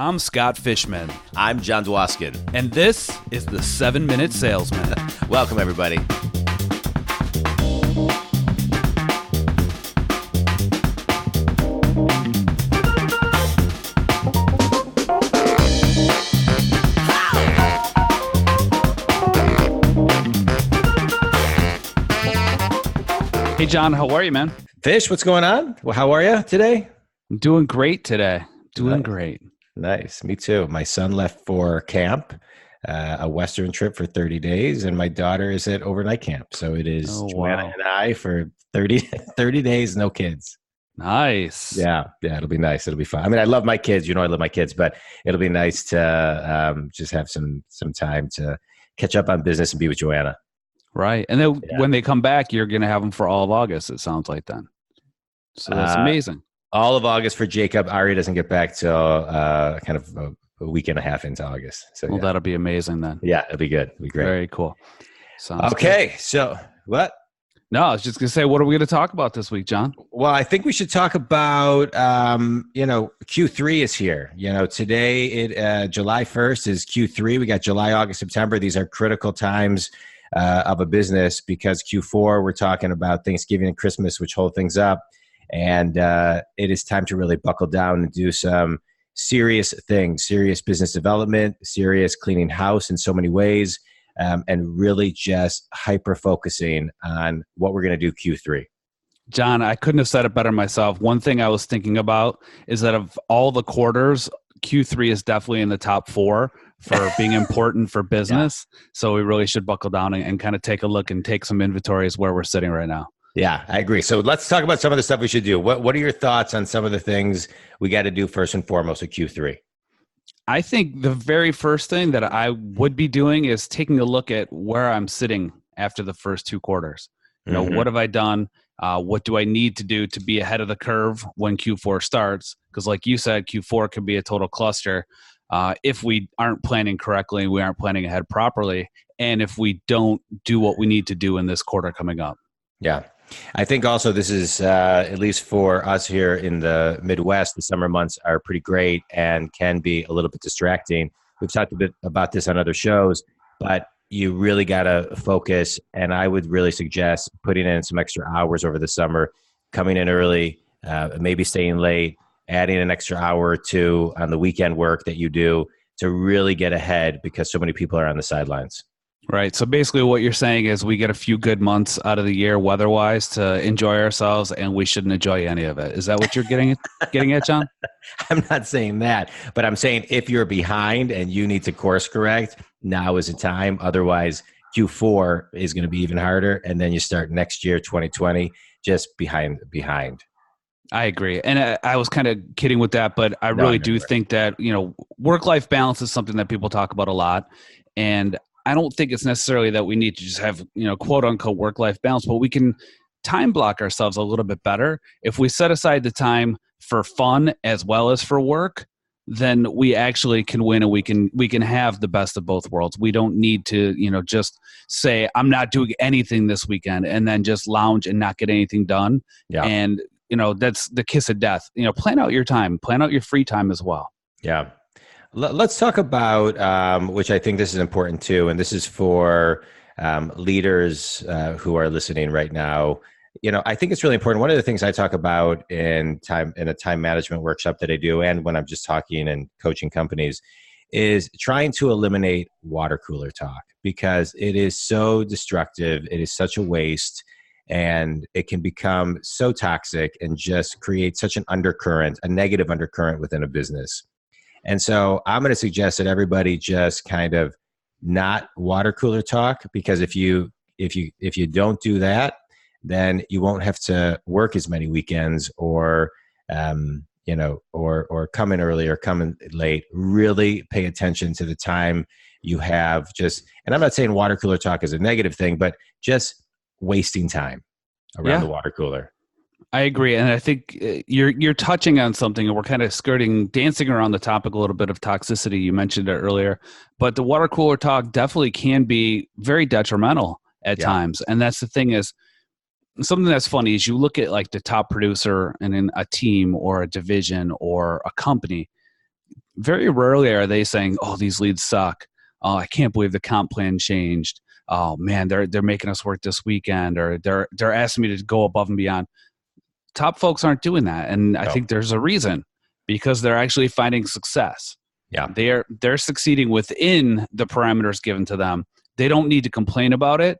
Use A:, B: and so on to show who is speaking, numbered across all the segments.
A: I'm Scott Fishman.
B: I'm John Dwoskin.
A: And this is the 7-Minute Salesman.
B: Welcome, everybody.
A: Hey, John, how are you, man?
B: Fish, what's going on? Well, how are you today?
A: I'm doing great today. Doing great.
B: Nice. Me too. My son left for camp, a Western trip for 30 days, and my daughter is at overnight camp. So it is Joanna and I for 30 days, no kids.
A: Nice.
B: Yeah, it'll be nice. It'll be fun. I mean, I love my kids. You know I love my kids, but it'll be nice to just have some time to catch up on business and be with Joanna.
A: Right. And then when they come back, you're going to have them for all of August, it sounds like then. So that's amazing.
B: All of August for Jacob. Ari doesn't get back till kind of a week and a half into August. So
A: that'll be amazing then.
B: Yeah, it'll be good. It'll be great.
A: Very cool. Sounds
B: okay.
A: Good.
B: So what?
A: No, I was just going to say, what are we going to talk about this week, John?
B: Well, I think we should talk about, Q3 is here. Today, July 1st is Q3. We got July, August, September. These are critical times of a business because Q4, we're talking about Thanksgiving and Christmas, which hold things up. And it is time to really buckle down and do some serious things, serious business development, serious cleaning house in so many ways, and really just hyper-focusing on what we're going to do Q3.
A: John, I couldn't have said it better myself. One thing I was thinking about is that of all the quarters, Q3 is definitely in the top 4 for being important for business. Yeah. So we really should buckle down and kind of take a look and take some inventories where we're sitting right now.
B: Yeah, I agree. So let's talk about some of the stuff we should do. What are your thoughts on some of the things we got to do first and foremost at Q3?
A: I think the very first thing that I would be doing is taking a look at where I'm sitting after the first 2 quarters. What have I done? What do I need to do to be ahead of the curve when Q4 starts? Because like you said, Q4 can be a total cluster if we aren't planning correctly, we aren't planning ahead properly, and if we don't do what we need to do in this quarter coming up.
B: Yeah. I think also this is, at least for us here in the Midwest, the summer months are pretty great and can be a little bit distracting. We've talked a bit about this on other shows, but you really got to focus. And I would really suggest putting in some extra hours over the summer, coming in early, maybe staying late, adding an extra hour or 2 on the weekend work that you do to really get ahead because so many people are on the sidelines.
A: Right. So basically what you're saying is we get a few good months out of the year weather-wise to enjoy ourselves, and we shouldn't enjoy any of it. Is that what you're getting at, John?
B: I'm not saying that, but I'm saying if you're behind and you need to course correct, now is the time. Otherwise, Q4 is going to be even harder, and then you start next year, 2020, just behind.
A: I agree. And I was kind of kidding with that, but I really do think that, work-life balance is something that people talk about a lot. And I don't think it's necessarily that we need to just have, quote unquote work-life balance, but we can time block ourselves a little bit better. If we set aside the time for fun as well as for work, then we actually can win and we can have the best of both worlds. We don't need to, just say, I'm not doing anything this weekend and then just lounge and not get anything done. Yeah. And, that's the kiss of death. Plan out your time, plan out your free time as well.
B: Yeah. Let's talk about, which I think this is important too, and this is for leaders who are listening right now. I think it's really important. One of the things I talk about in a time management workshop that I do, and when I'm just talking and coaching companies, is trying to eliminate water cooler talk because it is so destructive. It is such a waste, and it can become so toxic and just create such an undercurrent, a negative undercurrent within a business. And so I'm going to suggest that everybody just kind of not water cooler talk, because if you don't do that, then you won't have to work as many weekends or come in early or come in late. Really pay attention to the time you have and I'm not saying water cooler talk is a negative thing, but just wasting time around the water cooler.
A: I agree. And I think you're touching on something, and we're kind of dancing around the topic a little bit of toxicity. You mentioned it earlier, but the water cooler talk definitely can be very detrimental at times. And that's the thing is, something that's funny is you look at like the top producer and in a team or a division or a company, very rarely are they saying, "Oh, these leads suck. Oh, I can't believe the comp plan changed. Oh man, they're making us work this weekend, or they're asking me to go above and beyond." Top folks aren't doing that, and I
B: No.
A: think there's a reason, because they're actually finding success.
B: Yeah.
A: They're succeeding within the parameters given to them. They don't need to complain about it.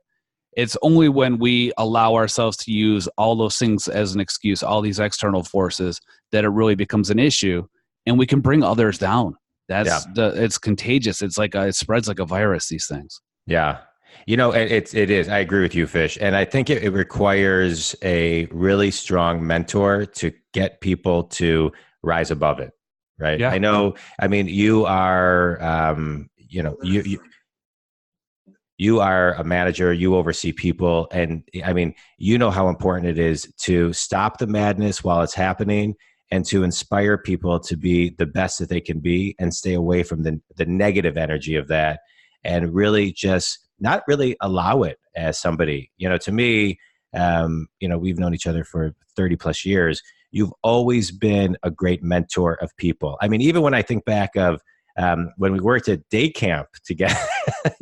A: It's only when we allow ourselves to use all those things as an excuse, all these external forces, that it really becomes an issue, and we can bring others down.
B: Yeah.
A: It's contagious. It's like it spreads like a virus, these things.
B: Yeah. It is. I agree with you, Fish. And I think it requires a really strong mentor to get people to rise above it. Right.
A: Yeah.
B: I know. I mean, you are, you are a manager, you oversee people. And I mean, you know how important it is to stop the madness while it's happening and to inspire people to be the best that they can be and stay away from the negative energy of that, and really just not really allow it as somebody. To me, we've known each other for 30 plus years. You've always been a great mentor of people. I mean, even when I think back of when we worked at day camp together,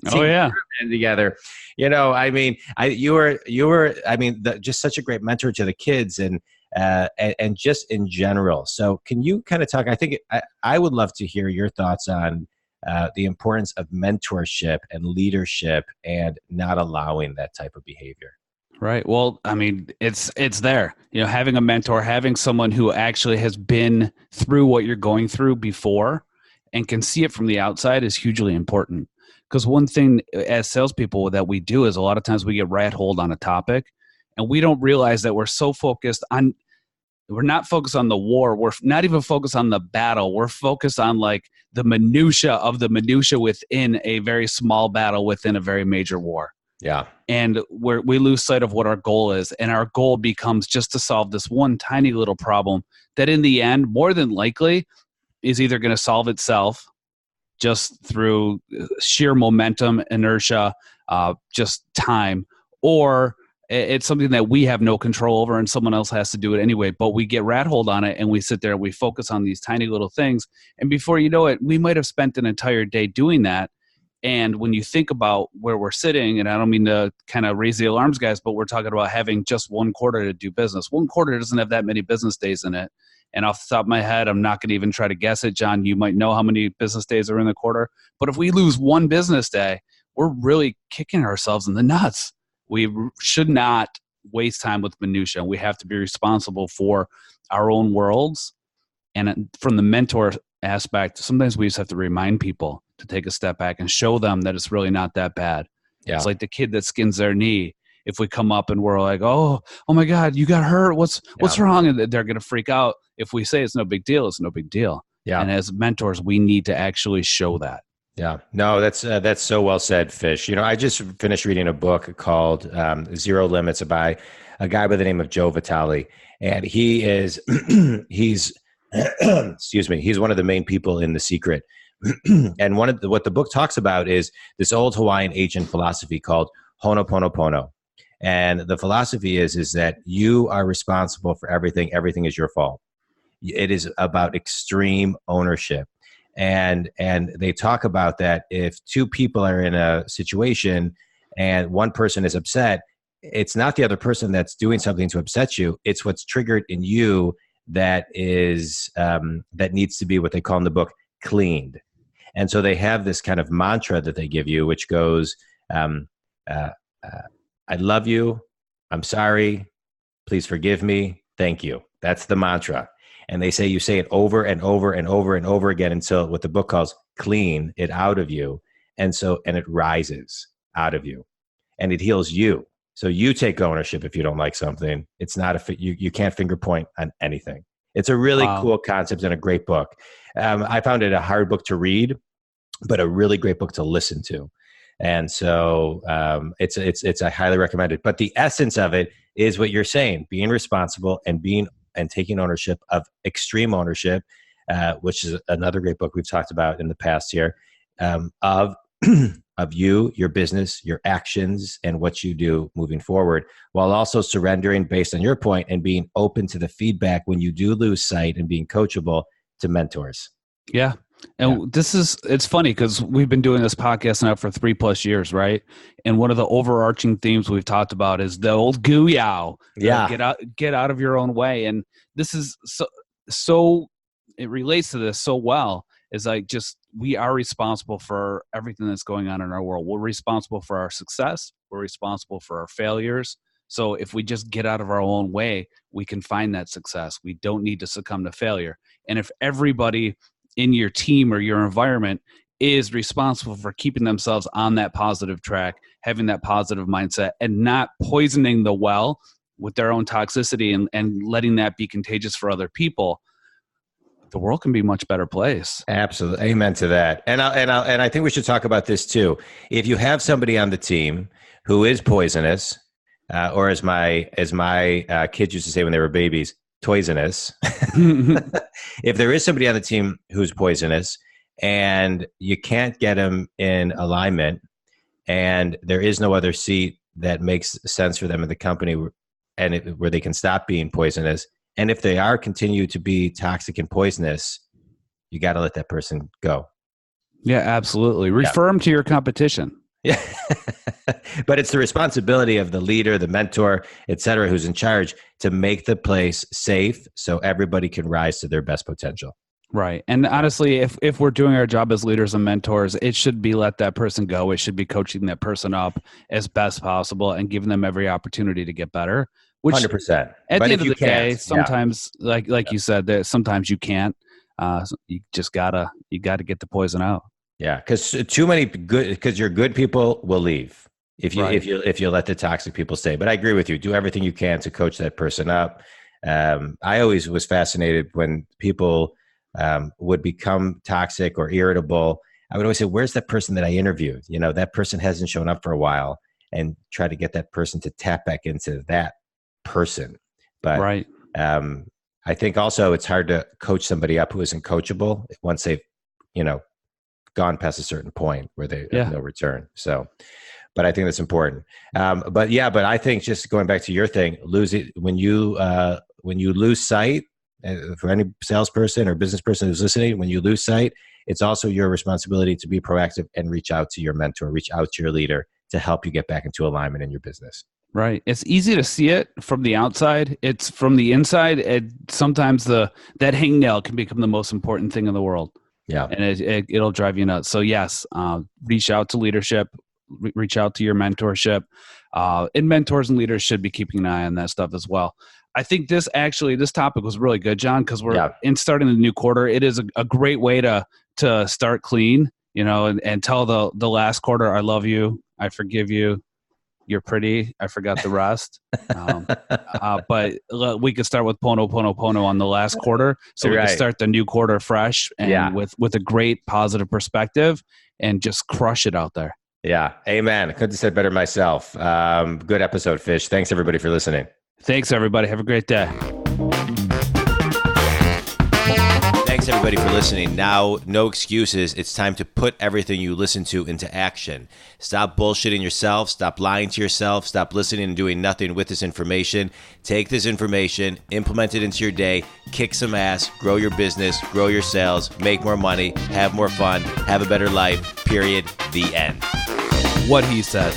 A: Oh yeah.
B: together, I mean, you were, I mean, just such a great mentor to the kids and just in general. So can you kind of talk, I would love to hear your thoughts on the importance of mentorship and leadership and not allowing that type of behavior.
A: Right. Well, I mean, it's there. Having a mentor, having someone who actually has been through what you're going through before and can see it from the outside is hugely important. Because one thing as salespeople that we do is a lot of times we get rat-holed on a topic, and we don't realize that we're not focused on the war. We're not even focused on the battle. We're focused on like the minutia of the minutia within a very small battle within a very major war.
B: Yeah.
A: And we lose sight of what our goal is. And our goal becomes just to solve this one tiny little problem that in the end, more than likely, is either going to solve itself just through sheer momentum, inertia, just time, or it's something that we have no control over and someone else has to do it anyway. But we get rat-holed on it and we sit there and we focus on these tiny little things. And before you know it, we might have spent an entire day doing that. And when you think about where we're sitting, and I don't mean to kind of raise the alarms, guys, but we're talking about having just one quarter to do business. One quarter doesn't have that many business days in it. And off the top of my head, I'm not going to even try to guess it. John, you might know how many business days are in the quarter. But if we lose one business day, we're really kicking ourselves in the nuts. We should not waste time with minutia. We have to be responsible for our own worlds. And from the mentor aspect, sometimes we just have to remind people to take a step back and show them that it's really not that bad. Yeah. It's like the kid that skins their knee. If we come up and we're like, oh my God, you got hurt. What's wrong? And they're going to freak out. If we say it's no big deal, it's no big deal. Yeah. And as mentors, we need to actually show that.
B: Yeah, no, that's so well said, Fish. I just finished reading a book called Zero Limits by a guy by the name of Joe Vitale, and he's excuse me, he's one of the main people in The Secret. And what the book talks about is this old Hawaiian ancient philosophy called Ho'oponopono. And the philosophy is that you are responsible for everything. Everything is your fault. It is about extreme ownership. And they talk about that if two people are in a situation and one person is upset, it's not the other person that's doing something to upset you. It's what's triggered in you that is that needs to be what they call in the book cleaned. And so they have this kind of mantra that they give you, which goes, I love you. I'm sorry. Please forgive me. Thank you. That's the mantra. And they say you say it over and over and over and over again until what the book calls clean it out of you. And it rises out of you and it heals you. So you take ownership if you don't like something. It's not you can't finger point on anything. It's a really cool concept and a great book. I found it a hard book to read, but a really great book to listen to. And so it's I highly recommend it. But the essence of it is what you're saying: being responsible and taking ownership of extreme ownership, which is another great book we've talked about in the past here, of you, your business, your actions, and what you do moving forward, while also surrendering based on your point and being open to the feedback when you do lose sight and being coachable to mentors.
A: Yeah. And it's funny because we've been doing this podcast now for 3+ years, right? And one of the overarching themes we've talked about is the old gooyow. Get out of your own way. And this is so it relates to this so well. Is like we are responsible for everything that's going on in our world. We're responsible for our success. We're responsible for our failures. So if we just get out of our own way, we can find that success. We don't need to succumb to failure. And if everybody in your team or your environment is responsible for keeping themselves on that positive track, having that positive mindset, and not poisoning the well with their own toxicity and letting that be contagious for other people, the world can be a much better place.
B: Absolutely. Amen to that. And I think we should talk about this too. If you have somebody on the team who is poisonous, or as my kids used to say when they were babies, toisonous. If there is somebody on the team who's poisonous and you can't get them in alignment and there is no other seat that makes sense for them in the company where they can stop being poisonous, and if they are continue to be toxic and poisonous, you got to let that person go.
A: Yeah, absolutely. Refer them to your competition.
B: Yeah. But it's the responsibility of the leader, the mentor, et cetera, who's in charge to make the place safe so everybody can rise to their best potential.
A: Right. And honestly, if we're doing our job as leaders and mentors, it should be let that person go. It should be coaching that person up as best possible and giving them every opportunity to get better. Which
B: 100%.
A: At the end of the day, sometimes, like you said, that sometimes you can't. You just gotta get the poison out.
B: Yeah, because your good people will leave if you let the toxic people stay. But I agree with you. Do everything you can to coach that person up. I always was fascinated when people would become toxic or irritable. I would always say, "Where's that person that I interviewed? You know, that person hasn't shown up for a while," and try to get that person to tap back into that person. But I think also it's hard to coach somebody up who isn't coachable once they've gone past a certain point where they have no return. So, but I think that's important. But I think just going back to your thing, when you lose sight, for any salesperson or business person who's listening, when you lose sight, it's also your responsibility to be proactive and reach out to your mentor, reach out to your leader to help you get back into alignment in your business.
A: Right. It's easy to see it from the outside. It's from the inside. And sometimes that hangnail can become the most important thing in the world. Yeah. And it'll drive you nuts. So yes, reach out to leadership, reach out to your mentorship. And mentors and leaders should be keeping an eye on that stuff as well. I think this topic was really good, John, because we're starting the new quarter. It is a great way to start clean, and tell the last quarter, I love you, I forgive you, you're pretty, I forgot the rest. But we could start with Pono on the last quarter. So we can start the new quarter fresh and with a great positive perspective and just crush it out there.
B: Yeah. Amen. Couldn't have said better myself. Good episode, Fish. Thanks everybody for listening.
A: Thanks everybody. Have a great day.
B: Thanks everybody for listening. Now, no excuses. It's time to put everything you listen to into action. Stop bullshitting yourself. Stop lying to yourself. Stop listening and doing nothing with this information. Take this information, implement it into your day, kick some ass, grow your business, grow your sales, make more money, have more fun, have a better life, period. The end.
A: What he said.